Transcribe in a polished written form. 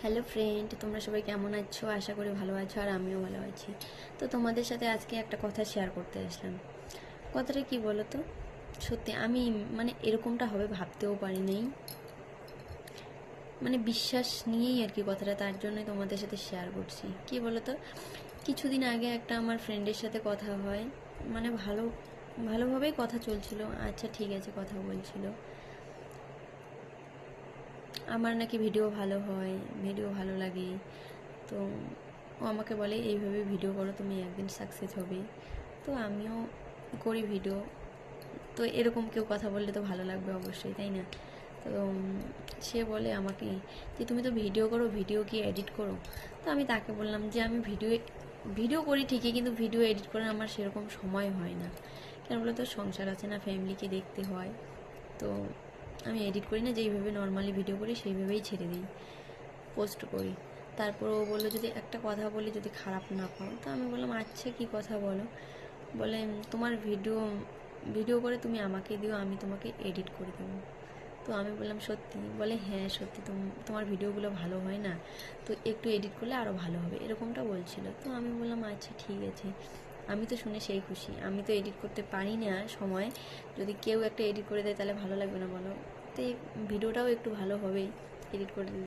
Hello friend, তোমরা সবাই কেমন আছো? আশা করি ভালো আছো, আর আমিও ভালো আছি। তো তোমাদের সাথে আজকে একটা কথা শেয়ার করতে আসলাম। কথাটা কি বলো তো, সত্যি আমি এরকমটা হবে ভাবতেও পারি নাই। বিশ্বাস নিয়েই আর কি কথাটা, তার জন্যই তোমাদের সাথে শেয়ার করছি। কি বলো তো, কিছুদিন আগে একটা আমার ফ্রেন্ডের সাথে কথা হয়, ভালোভাবেই কথা চলছিল। আচ্ছা ঠিক আছে, কথা বলছিল। আমার নাকি ভিডিও ভালো হয়, ভিডিও ভালো লাগে। তো ও আমাকে বলে এইভাবে ভিডিও করো, তুমি একদিন সাকসেস হবে। তো আমিও করি ভিডিও। তো এরকম কেউ কথা বললে তো ভালো লাগবে অবশ্যই, তাই না? তো সে বলে আমাকে যে তুমি তো ভিডিও করো, ভিডিও কি এডিট করো? তো আমি তাকে বললাম যে আমি ভিডিও ভিডিও করি ঠিকই, কিন্তু ভিডিও এডিট করার আমার সেরকম সময় হয় না। কেন বলো তো, সংসার আছে না, ফ্যামিলিকে দেখতে হয়। তো আমি এডিট করি না, যেইভাবে নর্মালি ভিডিও করি সেইভাবেই ছেড়ে দিই, পোস্ট করি। তারপর ও বললো যদি একটা কথা বলি যদি খারাপ না পাও। তো আমি বললাম আচ্ছা কী কথা বলো। বলে তোমার ভিডিও ভিডিও করে তুমি আমাকে দিও, আমি তোমাকে এডিট করে দেবো। তো আমি বললাম সত্যি? বলে হ্যাঁ সত্যি, তোমার ভিডিওগুলো ভালো হয় না, তো একটু এডিট করলে আরও ভালো হবে, এরকমটা বলছিল। তো আমি বললাম আচ্ছা ঠিক আছে। আমি তো শুনে সেই খুশি। আমি তো এডিট করতে পারি না সময়, যদি কেউ একটা এডিট করে দেয় তাহলে ভালো লাগবে না বলো? তো এই ভিডিওটাও একটু ভালো হবেই এডিট করে